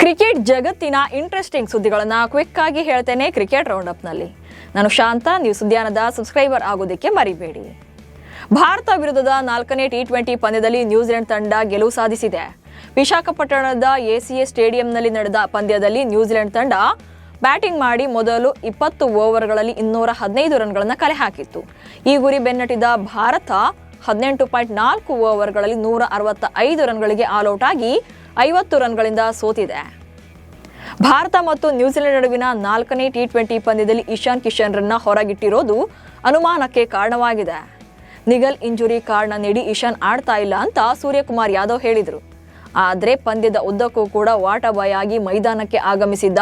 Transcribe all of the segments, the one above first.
Cricket ಜಗತ್ತಿನ interesting ಸುದ್ದಿಗಳನ್ನು quick ಆಗಿ ಹೇಳ್ತೇನೆ ಕ್ರಿಕೆಟ್ ರೌಂಡ್ ಅಪ್ ನಲ್ಲಿ. ನಾನು ಶಾಂತ. ನೀವು ಸುದ್ದಿಯಾನದ ಸಬ್ಸ್ಕ್ರೈಬರ್ ಆಗೋದಕ್ಕೆ ಮರಿಬೇಡಿ. ಭಾರತ ವಿರುದ್ಧದ 4ನೇ ಟಿ20 ಪಂದ್ಯದಲ್ಲಿ ನ್ಯೂಜಿಲೆಂಡ್ ತಂಡ ಗೆಲುವು ಸಾಧಿಸಿದೆ. ವಿಶಾಖಪಟ್ಟಣದ ಎಸಿಎ ಸ್ಟೇಡಿಯಂನಲ್ಲಿ ನಡೆದ ಪಂದ್ಯದಲ್ಲಿ ನ್ಯೂಜಿಲೆಂಡ್ ತಂಡ ಬ್ಯಾಟಿಂಗ್ ಮಾಡಿ ಮೊದಲು 20 ಓವರ್ಗಳಲ್ಲಿ 215 ರನ್ಗಳನ್ನು ಕಲೆ ಹಾಕಿತ್ತು. ಈ ಗುರಿ ಬೆನ್ನಟ್ಟಿದ ಭಾರತ 18.4 ಓವರ್ಗಳಲ್ಲಿ 165 ರನ್ಗಳಿಗೆ ಆಲ್ಔಟ್ ಆಗಿ 50 ರನ್ಗಳಿಂದ ಸೋತಿದೆ. ಭಾರತ ಮತ್ತು ನ್ಯೂಜಿಲೆಂಡ್ ನಡುವಿನ 4ನೇ ಟಿ20 ಪಂದ್ಯದಲ್ಲಿ ಇಶಾನ್ ಕಿಶನ್ ರನ್ನ ಹೊರಗಿಟ್ಟಿರೋದು ಅನುಮಾನಕ್ಕೆ ಕಾರಣವಾಗಿದೆ. ನಿಗಲ್ ಇಂಜುರಿ ಕಾರಣ ನೀಡಿ ಇಶಾನ್ ಆಡ್ತಾ ಇಲ್ಲ ಅಂತ ಸೂರ್ಯಕುಮಾರ್ ಯಾದವ್ ಹೇಳಿದರು. ಆದರೆ ಪಂದ್ಯದ ಉದ್ದಕ್ಕೂ ಕೂಡ ವಾಟಬಾಯಾಗಿ ಮೈದಾನಕ್ಕೆ ಆಗಮಿಸಿದ್ದ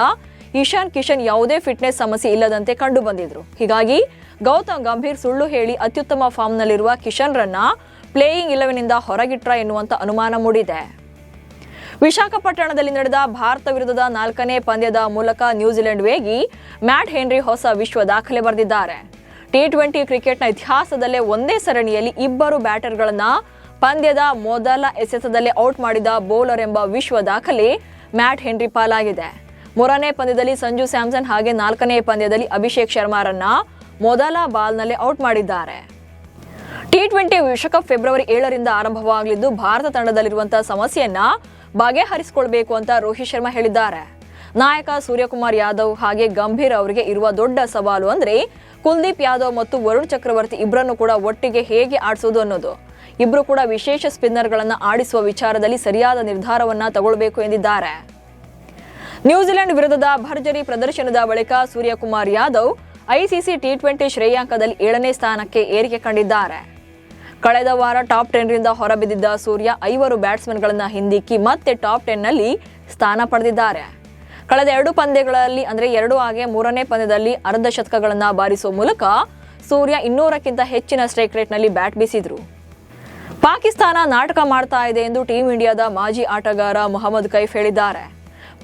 ಇಶಾನ್ ಕಿಶನ್ ಯಾವುದೇ ಫಿಟ್ನೆಸ್ ಸಮಸ್ಯೆ ಇಲ್ಲದಂತೆ ಕಂಡು ಬಂದಿದ್ರು. ಹೀಗಾಗಿ ಗೌತಮ್ ಗಂಭೀರ್ ಸುಳ್ಳು ಹೇಳಿ ಅತ್ಯುತ್ತಮ ಫಾರ್ಮ್ನಲ್ಲಿರುವ ಕಿಶನ್ ರನ್ನ ಪ್ಲೇಯಿಂಗ್ 11ನಿಂದ ಹೊರಗಿಟ್ರ ಎನ್ನುವಂತ ಅನುಮಾನ ಮೂಡಿದೆ. ವಿಶಾಖಪಟ್ಟಣದಲ್ಲಿ ನಡೆದ ಭಾರತ ವಿರುದ್ಧದ 4ನೇ ಪಂದ್ಯದ ಮೂಲಕ ನ್ಯೂಜಿಲೆಂಡ್ ವೇಗಿ ಮ್ಯಾಟ್ ಹೆನ್ರಿ ಹೊಸ ವಿಶ್ವ ದಾಖಲೆ ಬರೆದಿದ್ದಾರೆ. ಟಿ20 ಕ್ರಿಕೆಟ್ನ ಇತಿಹಾಸದಲ್ಲೇ ಒಂದೇ ಸರಣಿಯಲ್ಲಿ ಇಬ್ಬರು ಬ್ಯಾಟರ್ಗಳನ್ನ ಪಂದ್ಯದ ಮೊದಲ ಎಸೆತದಲ್ಲೇ ಔಟ್ ಮಾಡಿದ ಬೌಲರ್ ಎಂಬ ವಿಶ್ವ ದಾಖಲೆ ಮ್ಯಾಟ್ ಹೆನ್ರಿ ಪಾಲಾಗಿದೆ. 3ನೇ ಪಂದ್ಯದಲ್ಲಿ ಸಂಜು ಸ್ಯಾಮ್ಸನ್ ಹಾಗೆ 4ನೇ ಪಂದ್ಯದಲ್ಲಿ ಅಭಿಷೇಕ್ ಶರ್ಮಾರನ್ನ ಮೊದಲ ಬಾಲ್ನಲ್ಲೇ ಔಟ್ ಮಾಡಿದ್ದಾರೆ. ಟಿ20 ವಿಶ್ವಕಪ್ ಫೆಬ್ರವರಿ 7ರಿಂದ ಆರಂಭವಾಗಲಿದ್ದು ಭಾರತ ತಂಡದಲ್ಲಿರುವಂತಹ ಸಮಸ್ಯೆಯನ್ನ ಬಗೆಹರಿಸಿಕೊಳ್ಬೇಕು ಅಂತ ರೋಹಿತ್ ಶರ್ಮಾ ಹೇಳಿದ್ದಾರೆ. ನಾಯಕ ಸೂರ್ಯಕುಮಾರ್ ಯಾದವ್ ಹಾಗೆ ಗಂಭೀರ್ ಅವರಿಗೆ ಇರುವ ದೊಡ್ಡ ಸವಾಲು ಅಂದ್ರೆ ಕುಲ್ದೀಪ್ ಯಾದವ್ ಮತ್ತು ವರುಣ್ ಚಕ್ರವರ್ತಿ ಇಬ್ಬರನ್ನು ಕೂಡ ಒಟ್ಟಿಗೆ ಹೇಗೆ ಆಡಿಸೋದು ಅನ್ನೋದು. ಇಬ್ರು ಕೂಡ ವಿಶೇಷ ಸ್ಪಿನ್ನರ್ಗಳನ್ನ ಆಡಿಸುವ ವಿಚಾರದಲ್ಲಿ ಸರಿಯಾದ ನಿರ್ಧಾರವನ್ನ ತಗೊಳ್ಬೇಕು ಎಂದಿದ್ದಾರೆ. ನ್ಯೂಜಿಲೆಂಡ್ ವಿರುದ್ಧದ ಭರ್ಜರಿ ಪ್ರದರ್ಶನದ ಬಳಿಕ ಸೂರ್ಯಕುಮಾರ್ ಯಾದವ್ ಐಸಿಸಿ ಟಿ20 ಶ್ರೇಯಾಂಕದಲ್ಲಿ 7ನೇ ಸ್ಥಾನಕ್ಕೆ ಏರಿಕೆ ಕಂಡಿದ್ದಾರೆ. ಕಳೆದ ವಾರ ಟಾಪ್ 10ರಿಂದ ಹೊರಬಿದ್ದಿದ್ದ ಸೂರ್ಯ 5 ಬ್ಯಾಟ್ಸ್ಮನ್ಗಳನ್ನ ಹಿಂದಿಕ್ಕಿ ಮತ್ತೆ ಟಾಪ್ 10ನಲ್ಲಿ ಸ್ಥಾನ ಪಡೆದಿದ್ದಾರೆ. ಕಳೆದ 2 ಪಂದ್ಯಗಳಲ್ಲಿ ಅಂದ್ರೆ 2 ಹಾಗೆ 3ನೇ ಪಂದ್ಯದಲ್ಲಿ ಅರ್ಧ ಶತಕಗಳನ್ನ ಬಾರಿಸುವ ಮೂಲಕ ಸೂರ್ಯ 200ಕ್ಕಿಂತ ಹೆಚ್ಚಿನ ಸ್ಟ್ರೈಕ್ ರೇಟ್ನಲ್ಲಿ ಬ್ಯಾಟ್ ಬೀಸಿದ್ರು. ಪಾಕಿಸ್ತಾನ ನಾಟಕ ಮಾಡ್ತಾ ಇದೆ ಎಂದು ಟೀಂ ಇಂಡಿಯಾದ ಮಾಜಿ ಆಟಗಾರ ಮೊಹಮ್ಮದ್ ಕೈಫ್ ಹೇಳಿದ್ದಾರೆ.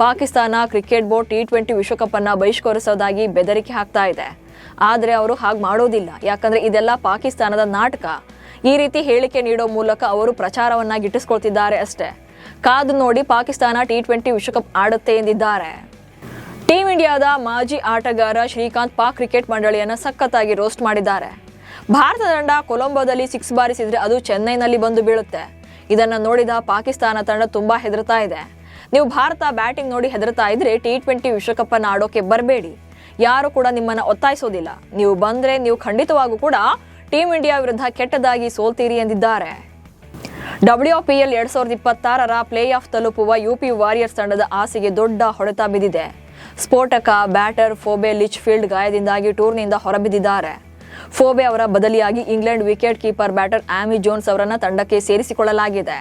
ಪಾಕಿಸ್ತಾನ ಕ್ರಿಕೆಟ್ ಬೋರ್ಡ್ ಟಿ20 ವಿಶ್ವಕಪ್ ಅನ್ನ ಬಹಿಷ್ಕರಿಸೋದಾಗಿ ಬೆದರಿಕೆ ಹಾಕ್ತಾ ಇದೆ. ಆದರೆ ಅವರು ಹಾಗೆ ಮಾಡೋದಿಲ್ಲ. ಯಾಕಂದ್ರೆ ಇದೆಲ್ಲ ಪಾಕಿಸ್ತಾನದ ನಾಟಕ. ಈ ರೀತಿ ಹೇಳಿಕೆ ನೀಡೋ ಮೂಲಕ ಅವರು ಪ್ರಚಾರವನ್ನ ಗಿಟ್ಟಿಸ್ಕೊಳ್ತಿದ್ದಾರೆ ಅಷ್ಟೇ. ಕಾದು ನೋಡಿ, ಪಾಕಿಸ್ತಾನ ಟಿ20 ವಿಶ್ವಕಪ್ ಆಡುತ್ತೆ ಎಂದಿದ್ದಾರೆ. ಟೀಂ ಇಂಡಿಯಾದ ಮಾಜಿ ಆಟಗಾರ ಶ್ರೀಕಾಂತ್ ಪಾಕ್ ಕ್ರಿಕೆಟ್ ಮಂಡಳಿಯನ್ನ ಸಖತ್ತಾಗಿ ರೋಸ್ಟ್ ಮಾಡಿದ್ದಾರೆ. ಭಾರತ ತಂಡ ಕೊಲಂಬೋದಲ್ಲಿ 6 ಬಾರಿಸಿದ್ರೆ ಅದು ಚೆನ್ನೈನಲ್ಲಿ ಬಂದು ಬೀಳುತ್ತೆ. ಇದನ್ನ ನೋಡಿದ ಪಾಕಿಸ್ತಾನ ತಂಡ ತುಂಬಾ ಹೆದರ್ತಾ ಇದೆ. ನೀವು ಭಾರತ ಬ್ಯಾಟಿಂಗ್ ನೋಡಿ ಹೆದರ್ತಾ ಇದ್ರೆ ಟಿ20 ವಿಶ್ವಕಪ್ ಅನ್ನ ಆಡೋಕೆ ಬರಬೇಡಿ. ಯಾರು ಕೂಡ ನಿಮ್ಮನ್ನ ಒತ್ತಾಯಿಸೋದಿಲ್ಲ. ನೀವು ಬಂದ್ರೆ ನೀವು ಖಂಡಿತವಾಗೂ ಕೂಡ ಟೀಂ ಇಂಡಿಯಾ ವಿರುದ್ಧ ಕೆಟ್ಟದಾಗಿ ಸೋಲ್ತೀರಿ ಎಂದಿದ್ದಾರೆ. WPL 2026ರ ಪ್ಲೇ ಆಫ್ ತಲುಪುವ ಯುಪಿ ವಾರಿಯರ್ಸ್ ತಂಡದ ಆಸೆಗೆ ದೊಡ್ಡ ಹೊಡೆತ ಬಿದ್ದಿದೆ. ಸ್ಫೋಟಕ ಬ್ಯಾಟರ್ ಫೋಬೆ ಲಿಚ್ಫೀಲ್ಡ್ ಗಾಯದಿಂದಾಗಿ ಟೂರ್ನಿಯಿಂದ ಹೊರಬಿದ್ದಿದ್ದಾರೆ. ಫೋಬೆ ಅವರ ಬದಲಿಯಾಗಿ England wicket keeper batter Amy Jones ಅವರನ್ನ ತಂಡಕ್ಕೆ ಸೇರಿಸಿಕೊಳ್ಳಲಾಗಿದೆ.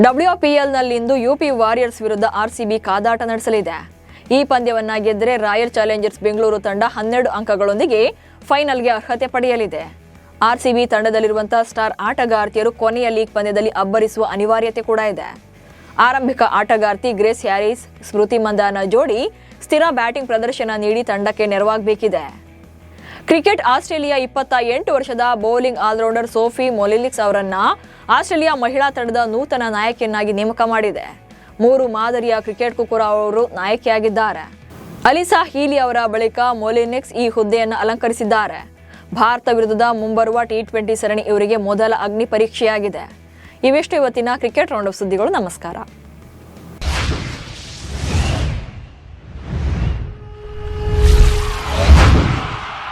WPLನಲ್ಲಿಂದು ಯುಪಿ ವಾರಿಯರ್ಸ್ ವಿರುದ್ಧ RCB ಕಾದಾಟ ನಡೆಸಲಿದೆ. ಈ ಪಂದ್ಯವನ್ನ ಗೆದ್ದರೆ ರಾಯಲ್ ಚಾಲೆಂಜರ್ಸ್ ಬೆಂಗಳೂರು ತಂಡ 12 ಅಂಕಗಳೊಂದಿಗೆ ಫೈನಲ್ಗೆ ಅರ್ಹತೆ ಪಡೆಯಲಿದೆ. RCB ತಂಡದಲ್ಲಿರುವಂತಹ ಸ್ಟಾರ್ ಆಟಗಾರ್ತಿಯರು ಕೊನೆಯ ಲೀಗ್ ಪಂದ್ಯದಲ್ಲಿ ಅಬ್ಬರಿಸುವ ಅನಿವಾರ್ಯತೆ ಕೂಡ ಇದೆ. ಆರಂಭಿಕ ಆಟಗಾರ್ತಿ ಗ್ರೇಸ್ ಹ್ಯಾರಿಸ್ ಸ್ಮೃತಿ ಮಂದಾನ ಜೋಡಿ ಸ್ಥಿರ ಬ್ಯಾಟಿಂಗ್ ಪ್ರದರ್ಶನ ನೀಡಿ ತಂಡಕ್ಕೆ ನೆರವಾಗಬೇಕಿದೆ. ಕ್ರಿಕೆಟ್ ಆಸ್ಟ್ರೇಲಿಯಾ 28 ವರ್ಷದ ಬೌಲಿಂಗ್ ಆಲ್ರೌಂಡರ್ ಸೋಫಿ ಮೊಲಿಲಿಕ್ಸ್ ಅವರನ್ನ ಆಸ್ಟ್ರೇಲಿಯಾ ಮಹಿಳಾ ತಂಡದ ನೂತನ ನಾಯಕಿಯನ್ನಾಗಿ ನೇಮಕ ಮಾಡಿದೆ. 3 ಮಾದರಿಯ ಕ್ರಿಕೆಟ್ಗೂ ಕೂಡ ಅವರು ನಾಯಕಿಯಾಗಿದ್ದಾರೆ. ಅಲಿಸಾ ಹೀಲಿ ಅವರ ಬಳಿಕ ಮೊಲಿನಿಕ್ಸ್ ಈ ಹುದ್ದೆಯನ್ನು ಅಲಂಕರಿಸಿದ್ದಾರೆ. ಭಾರತ ವಿರುದ್ಧದ ಮುಂಬರುವ ಟಿ20 ಸರಣಿ ಇವರಿಗೆ ಮೊದಲ ಅಗ್ನಿ ಪರೀಕ್ಷೆಯಾಗಿದೆ. ಇವೆಷ್ಟು ಇವತ್ತಿನ ಕ್ರಿಕೆಟ್ ರೌಂಡ್ ಆಫ್ ಸುದ್ದಿಗಳು. ನಮಸ್ಕಾರ.